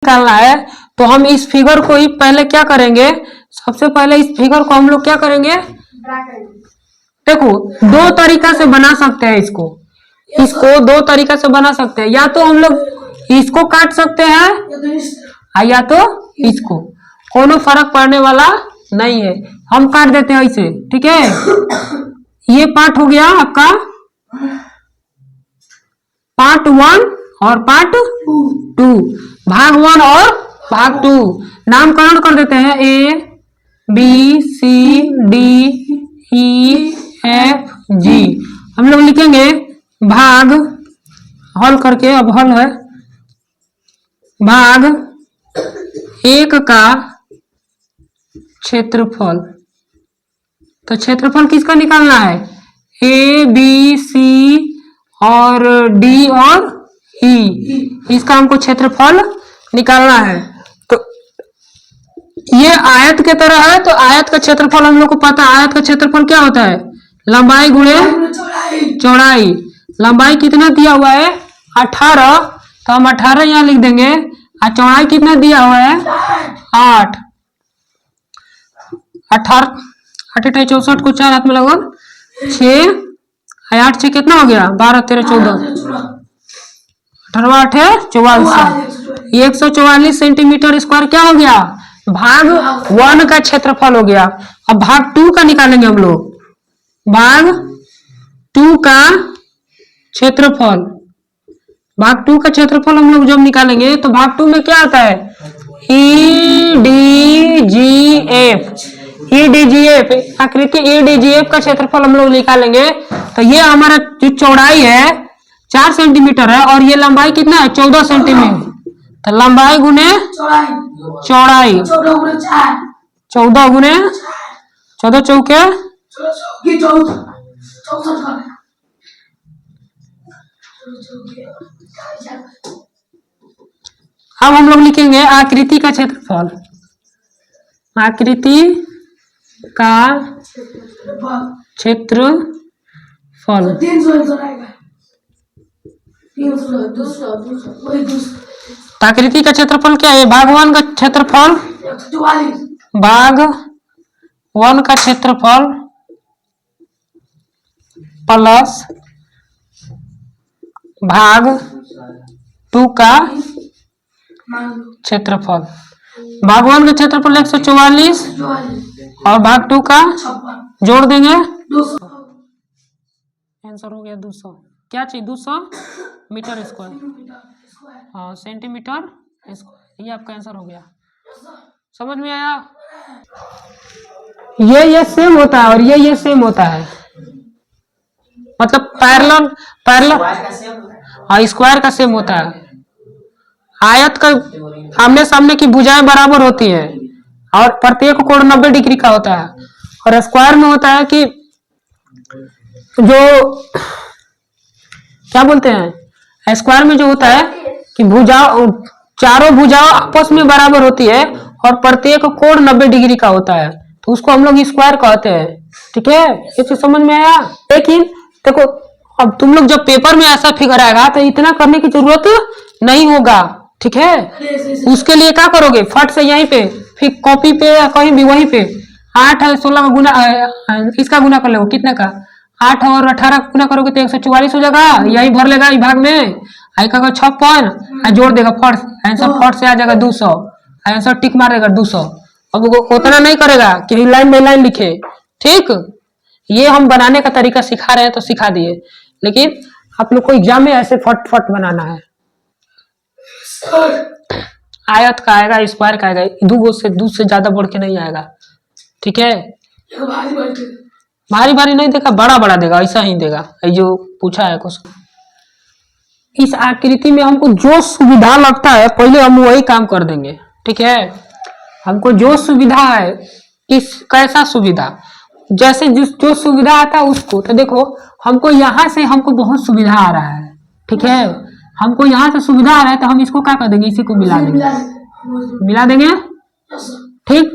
निकालना है तो हम इस फिगर को ही पहले क्या करेंगे, सबसे पहले इस फिगर को हम लोग क्या करेंगे, देखो दो तरीका से बना सकते हैं इसको दो तरीका से बना सकते हैं, या तो हम लोग इसको काट सकते हैं या तो इसको, कोनो फर्क पड़ने वाला नहीं है, हम काट देते हैं इसे। ठीक है, ये पार्ट हो गया आपका पार्ट 1 और पार्ट 2, भाग 1 और भाग 2। नामकरण कर देते हैं A B C D E F G। हम लोग लिखेंगे भाग, हल करके, अब हल है भाग 1 का क्षेत्रफल। तो क्षेत्रफल किसका निकालना है, A B C और D और E, इसका हमको क्षेत्रफल निकालना है। तो ये आयत के तरह है, तो आयत का क्षेत्रफल हम लोग को पता है, आयत का क्षेत्रफल क्या होता है, लंबाई गुणे चौड़ाई। लंबाई कितना दिया हुआ है 18, तो हम 18 यहाँ लिख देंगे, और चौड़ाई कितना दिया हुआ है 8। 18 64 को 4 हाथ में लगभग 6, 8 से कितना हो गया 12 13 14, 18 8 44, 144 सेंटीमीटर स्क्वायर क्या हो गया, भाग 1 का क्षेत्रफल हो गया। अब भाग 2 का निकालेंगे हम लोग, भाग 2 का क्षेत्रफल। भाग 2 का क्षेत्रफल हम लोग जब निकालेंगे तो भाग 2 में क्या आता है, EDGF आकृति EDGF का क्षेत्रफल हम लोग निकालेंगे। तो ये हमारा जो चौड़ाई है 4 सेंटीमीटर है और ये लंबाई कितना है 14 सेंटीमीटर। तो लंबाई गुने चौड़ाई, 14 गुने 14 चौके, अब हम लोग लिखेंगे आकृति का क्षेत्रफल। आकृति का क्षेत्रफल, आकृति का क्षेत्रफल क्या है, भाग 1 का क्षेत्रफल, भाग 1 का क्षेत्रफल प्लस भाग 2 का क्षेत्रफल। भाग 1 का क्षेत्रफल 144 और भाग 2 का जोड़ देंगे, आंसर हो गया 200। क्या चाहिए 200 मीटर स्क्वायर, हाँ सेंटीमीटर स्क्वायर, ये आपका आंसर हो गया। समझ में आया, ये सेम होता है और ये सेम होता है, मतलब पैरेलल हाँ स्क्वायर का सेम होता है। आयत का आमने सामने की भुजाएं बराबर होती है और प्रत्येक कोण 90 डिग्री का होता है, और स्क्वायर में होता है कि जो क्या बोलते हैं, स्क्वायर में जो होता है कि भुजा चारों भुजाएं आपस में बराबर होती है और प्रत्येक कोण 90 डिग्री का होता है, तो उसको हम लोग स्क्वायर कहते हैं। ठीक है, ये चीज समझ में आया। लेकिन देखो अब तुम लोग जब पेपर में ऐसा फिगर आएगा तो इतना करने की जरूरत नहीं होगा। ठीक है, उसके लिए क्या करोगे, फट से यहीं पे फिर कॉपी पे या कहीं भी वहीं पे 8 और 16 का गुना, इसका गुना कर लो, कितने का 8 और 18 का गुना करोगे तो 144 हो जाएगा, यही भर लेगा इस भाग में, आई का 56 जोड़ देगा फट, आंसर फट से आ जाएगा 200, आंसर टिक मार देगा 200। अब उतना नहीं करेगा कि लाइन बाई लाइन लिखे। ठीक, ये हम बनाने का तरीका सिखा रहे हैं तो सिखा दिए, लेकिन आप लोग को एग्जाम में ऐसे फट फट बनाना है। आयत का आएगा, स्क्वायर का आएगा, दो से ज्यादा बढ़ के नहीं आएगा। ठीक है, भारी भारी नहीं देगा, बड़ा बड़ा देगा, ऐसा ही देगा जो पूछा है क्वेश्चन। इस आकृति में हमको जो सुविधा लगता है पहले हम वही काम कर देंगे। ठीक है, हमको जो सुविधा है, कैसा सुविधा, जैसे जो सुविधा आता है उसको, तो देखो हमको यहाँ से हमको बहुत सुविधा आ रहा है। ठीक है, हमको यहाँ से सुविधा आ रहा है तो हम इसको क्या कर देंगे, इसी को मिला देंगे। ठीक,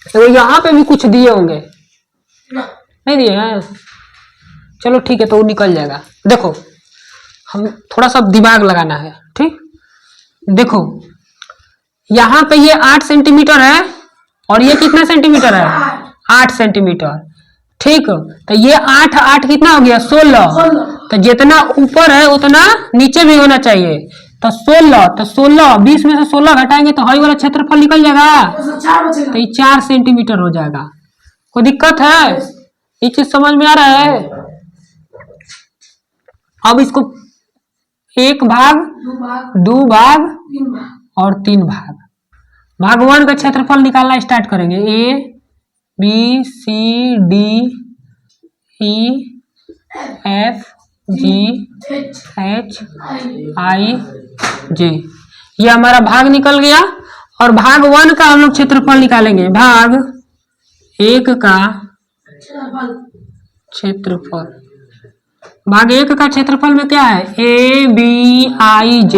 तो यहाँ पे भी कुछ दिए होंगे, नहीं दिए हैं, चलो ठीक है, तो वो निकल जाएगा। देखो हम थोड़ा सा दिमाग लगाना है। ठीक, देखो यहाँ पे ये 8 सेंटीमीटर है और ये कितना सेंटीमीटर है? 8 सेंटीमीटर। ठीक, तो ये 8 8 कितना हो गया? 16। तो जितना ऊपर है उतना नीचे भी होना चाहिए। तो 16, तो 16 20 में से 16 घटाएंगे तो हाई वाला क्षेत्रफल निकल जाएगा, तो ये 4 सेंटीमीटर हो जाएगा। कोई दिक्कत है? ये चीज समझ में आ रहा है? अब इसको 1 भाग, 2 भाग और 3 भाग, भाग 1 का क्षेत्रफल निकालना स्टार्ट करेंगे। A B C D E F G H I J, ये हमारा भाग निकल गया। और भाग 1 का हम लोग क्षेत्रफल निकालेंगे। भाग 1 का क्षेत्रफल, भाग 1 का क्षेत्रफल में क्या है? A B I J,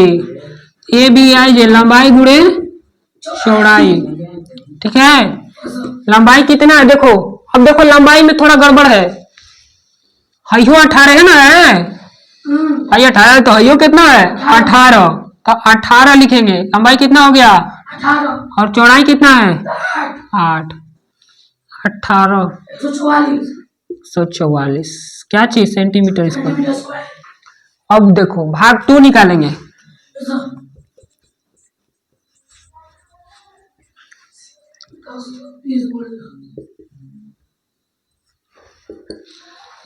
A B I J लंबाई गुणे चौड़ाई। ठीक है, लंबाई कितना है? देखो, अब देखो लंबाई में थोड़ा गड़बड़ है। हयो 18 है ना, है हयो 18, तो हयो कितना है? 18, तो 18 लिखेंगे। लंबाई कितना हो गया? 18 और चौड़ाई कितना है? 8। 18 144 क्या चीज? Centimetre square. अब देखो भाग 2 निकालेंगे।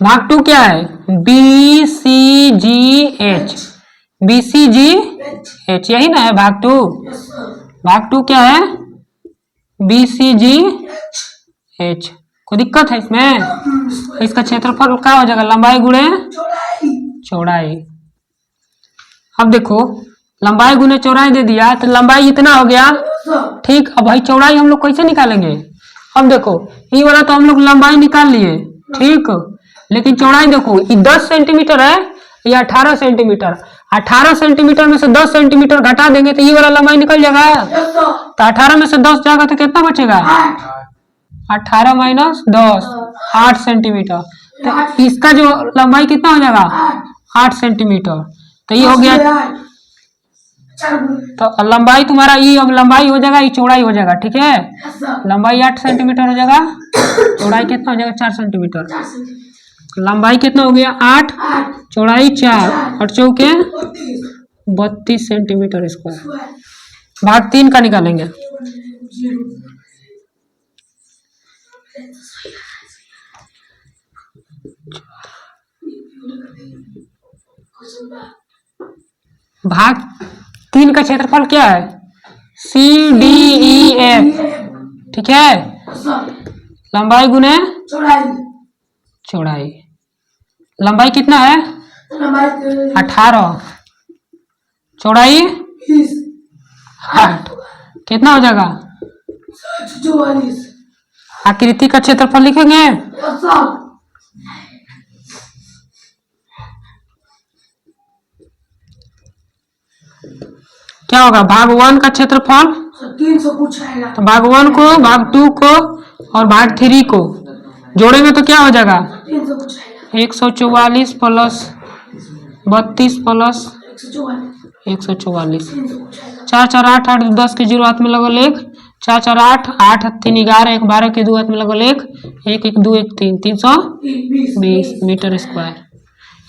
भाग 2 क्या है? B C G H, B C G H, यही ना है भाग 2? भाग 2 क्या है? B C G H. कोई दिक्कत है इसमें? इसका क्षेत्रफल क्या हो जाएगा? लंबाई गुणे चौड़ाई। अब देखो लंबाई गुणे चौड़ाई दे दिया, तो लंबाई इतना हो गया। ठीक, अब भाई चौड़ाई हम लोग कैसे निकालेंगे? अब देखो ये वाला तो हम लोग लंबाई निकाल लिए, ठीक, लेकिन चौड़ाई देखो ये 10 सेंटीमीटर है, ये 18 सेंटीमीटर। 18 सेंटीमीटर में से 10 सेंटीमीटर घटा देंगे तो ये वाला लंबाई निकल जाएगा। तो 18 में से 10 जाएगा तो कितना बचेगा? 18 माइनस 10, 8 सेंटीमीटर। तो इसका जो लंबाई कितना हो जाएगा? 8 सेंटीमीटर। तो ये हो गया, तो लंबाई तुम्हारा ये अब लंबाई हो जाएगा, ये चौड़ाई हो जाएगा। ठीक है, लंबाई 8 सेंटीमीटर हो जाएगा, चौड़ाई कितना हो जाएगा? 4 सेंटीमीटर। लंबाई कितना हो गया? 8, चौड़ाई 4 और चौके 32 सेंटीमीटर स्क्वायर। भाग 3 का निकालेंगे। भाग 3 का क्षेत्रफल क्या है? C D E F. ठीक है, लंबाई गुने चौड़ाई। लंबाई कितना है? 18, चौड़ाई 8, कितना हो जाएगा? 44। आकृति का क्षेत्रफल लिखेंगे। क्या होगा? भाग 1 का क्षेत्रफल 300 पूछेगा, तो भाग 1 को, भाग 2 को और भाग 3 को जोड़ेंगे तो क्या हो जाएगा? 300 पूछेगा, 144 प्लस 32 प्लस 144। 4 4 8 8 10 के 0 हाथ में लगल 1, 4 4 8 8 3 11 1 12 के 2 हाथ में लगल 1 1 1 2 1 3 320 मीटर स्क्वायर।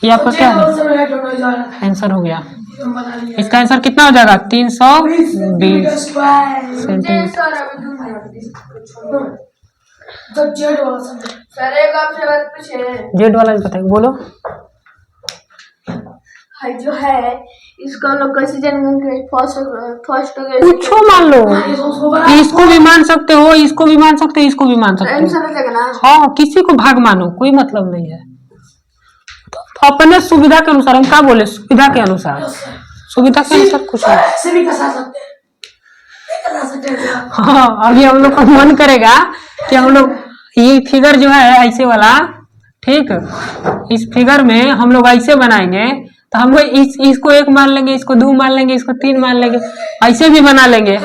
ये आपका क्या है? आंसर हो गया। इसका आंसर कितना हो जाएगा? 320 सेंटीमीटर। जेड वाला भी बताइए, बोलो। जो है इसको हम लोग कैसे जानेंगे? फर्स्ट कुछ मान लो, इसको भी मान सकते हो, इसको भी मान सकते हो, इसको भी मान सकते हो। हाँ, किसी को भाग मानो, कोई मतलब नहीं है। तो अपने सुविधा के अनुसार, हम क्या बोले? सुविधा के अनुसार, सुविधा के अनुसार कुछ हाँ, अभी हम लोग को मन करेगा कि हम लोग ये फिगर जो है ऐसे वाला, ठीक, इस फिगर में हम लोग ऐसे बनाएंगे तो हम लोग इसको 1 मान लेंगे, इसको 2 मान लेंगे, इसको 3 मान लेंगे, ऐसे भी बना लेंगे।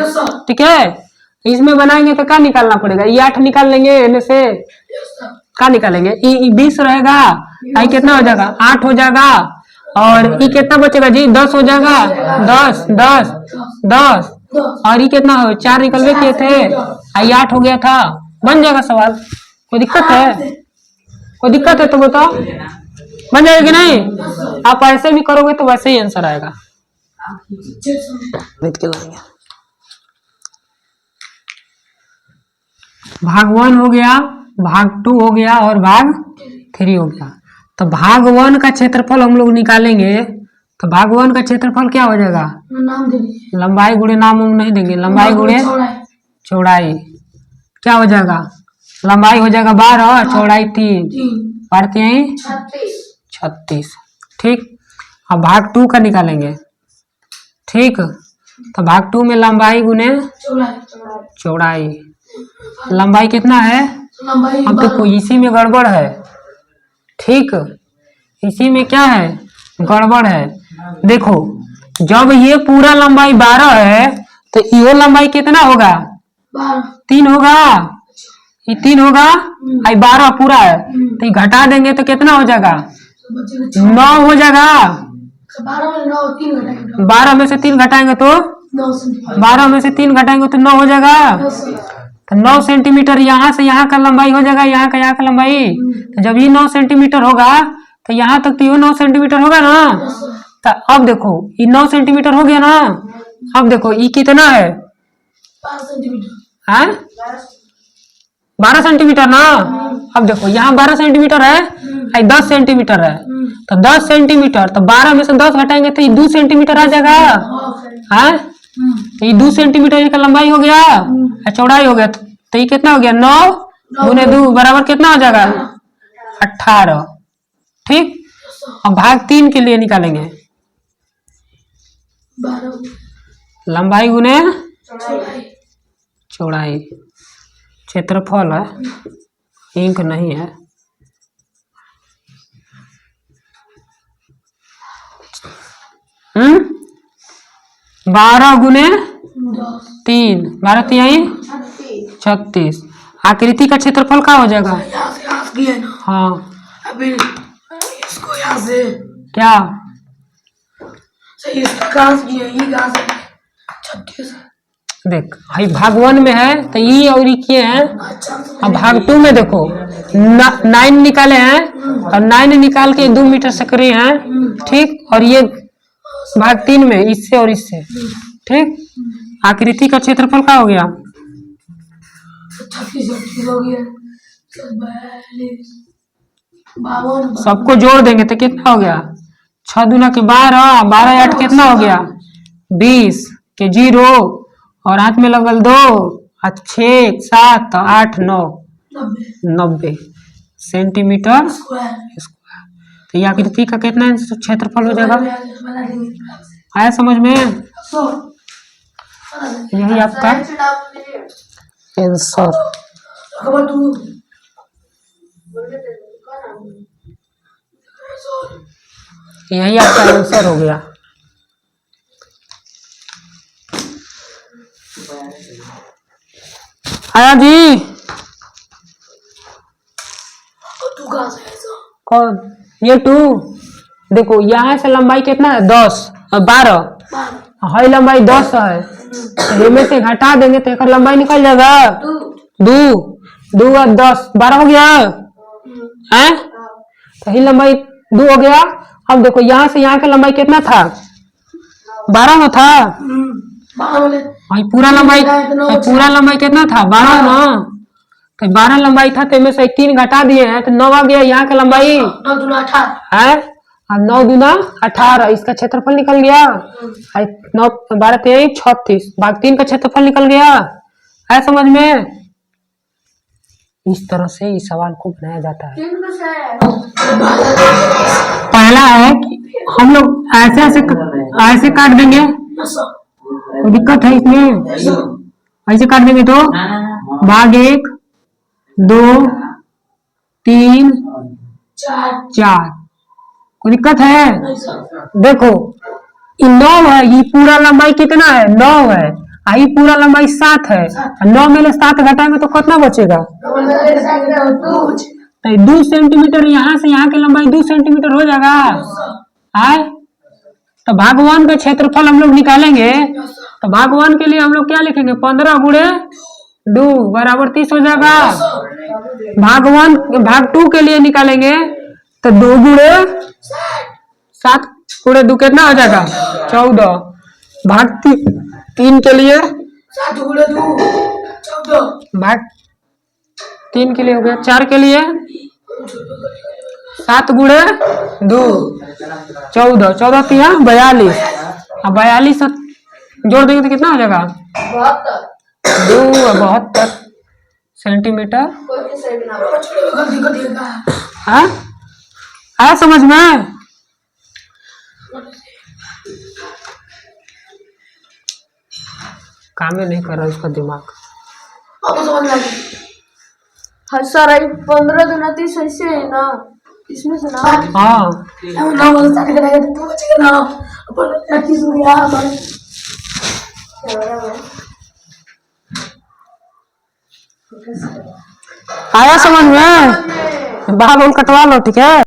ठीक है, इसमें बनाएंगे तो क्या निकालना पड़ेगा? ये 8 निकाल लेंगे, इनमें से क्या निकालेंगे? 20 रहेगा, आई कितना हो जाएगा? 8 हो जाएगा। और ये कितना बचेगा जी? 10 हो जाएगा। 10 10 10 और ये कितना हो? 4 निकलवे किए थे, आई 8 हो गया था। बन जाएगा सवाल। कोई दिक्कत है? कोई दिक्कत है तो बताओ, बन जाएगा कि नहीं? आप ऐसे भी करोगे तो वैसे ही आंसर आएगा। भाग 1 हो गया, भाग 2 हो गया और भाग 3 हो गया। तो भाग 1 का क्षेत्रफल हम लोग निकालेंगे। तो भाग 1 का क्षेत्रफल क्या हो जाएगा? नाम दे दीजिए। लंबाई गुणे नाम उम नहीं देंगे, लंबाई गुणे चौड़ाई। क्या हो जाएगा? लंबाई हो जाएगा 12, चौड़ाई 3, 12 3 36। ठीक, अब भाग 2 का निकालेंगे। ठीक, तो भाग 2 में लंबाई गुने चौड़ाई। लंबाई कितना है? अब तो कोई इसी में गड़बड़ है। ठीक, इसी में क्या है? गड़बड़ है। देखो, जब ये पूरा लंबाई 12 है तो ये लंबाई कितना होगा? 3 होगा। ये 3 होगा, आई 12 पूरा है तो ये घटा देंगे तो कितना हो जाएगा? 9 हो जाएगा। 12 में से 3 घटाएंगे तो 12 में से 3 घटाएंगे तो 9 हो जाएगा। तो 9 सेंटीमीटर यहाँ से यहाँ का लंबाई हो जाएगा, यहाँ का लंबाई। तो जब ये 9 सेंटीमीटर होगा तो यहाँ तक तो ये 9 सेंटीमीटर होगा ना। तो अब देखो ये 9 सेंटीमीटर हो गया ना। अब देखो ये कितना है? 12 सेंटीमीटर ना। अब देखो यहाँ 12 सेंटीमीटर है, 10 सेंटीमीटर है। तो 10 सेंटीमीटर, तो 12 में से 10 घटाएंगे तो ये 2 सेंटीमीटर आ जाएगा। है, तो ये 2 सेंटीमीटर का लंबाई हो गया, चौड़ाई हो गया। तो ये कितना हो गया? 9 गुने 2 बराबर कितना हो जाएगा? 18। ठीक, अब भाग 3 के लिए निकालेंगे। लंबाई गुने चौड़ाई। क्षेत्रफल है, इंक नहीं है। हम्म, 12 गुने 3, 12 3 36। आकृति का क्षेत्रफल क्या हो जाएगा? हाँ, अभी इसको यहाँ से क्या? सही, इसका कहाँ से किया? ये कहाँ से? 36। देख, भाई भाग 1 में है तो ये और ये किए हैं। अब भाग 2 में देखो 9 निकाले हैं और 9 निकाल के 2 मीटर से करे हैं। ठीक, और ये भाग 3 में इससे और इससे। ठीक, आकृति का क्षेत्रफल क्या हो गया? 36 हो गया। 42 52। सबको जोड़ देंगे तो कितना हो गया? 6 दूना के 12, 12 8 कितना हो गया? 20 के 0 और हाथ में लगल 2 और 6 7 8 9 90 सेंटीमीटर स्क्वायर। तो ये आकृति का कितना क्षेत्रफल हो जाएगा? आया समझ में? यही आपका आंसर। यही आपका आंसर हो गया। आया जी? कौन? ये 2। देखो यहाँ से लंबाई कितना है? 10 और 12 है, लंबाई 10 है। तो इनमें से घटा देंगे तो एक लंबाई निकल जाएगा 2 2 और 10 12 हो गया है। तो ये लंबाई 2 हो गया। अब देखो यहाँ से यहाँ का लंबाई कितना था? 12 में था। पूरा लंबाई कितना था? 12 ना। तो 12 लंबाई था तो इनमें से 3 घटा दिए हैं तो 9 आ गया यहाँ का लंबाई है। अब 9 दूना 18, इसका क्षेत्रफल निकल गया। 9 12 3 36, भाग 3 का क्षेत्रफल निकल गया। है समझ में? इस तरह से इस सवाल को बनाया जाता है। पहला है कि हम लोग ऐसे काट देंगे, कोई दिक्कत है इसमें? ऐसे काट देंगे तो भाग 1 2 3 4, कोई दिक्कत है? देखो ये 9 है, ये पूरा लंबाई कितना है? 9 है। ये पूरा लंबाई 7 है। 9 में 7 घटाएंगे तो कितना बचेगा? 2 सेंटीमीटर। यहाँ से यहाँ की लंबाई 2 सेंटीमीटर हो जाएगा। है। तो भाग 1 का क्षेत्रफल हम लोग निकालेंगे, तो भाग 1 के लिए हम लोग क्या लिखेंगे, 15 गुणे 2 बराबर 30 हो जाएगा। भाग 2 के लिए निकालेंगे तो 2 गुणे 7 गुणे 2 कितना हो जाएगा, 14। भाग 3 के लिए 7 गुणे 2 14। भाग 3 के लिए हो गया। 4 के लिए 7 गुणे 2 14, 14 3 42। अब 42 जोड़ देंगे तो कितना हो जाएगा, 72 सेंटीमीटर। गलती कर दिया। हाँ आया समझ में। काम ही नहीं कर रहा उसका दिमाग। अब समझ लगी। हाँ सर, 15 दूना 30 ऐसे है ना, इसमें से ना। हाँ ना बोल सकते हैं तो बचेगा ना। अपन 30 हो गया हमारे। आया समझ में, बाल कटवा लो ठीक है।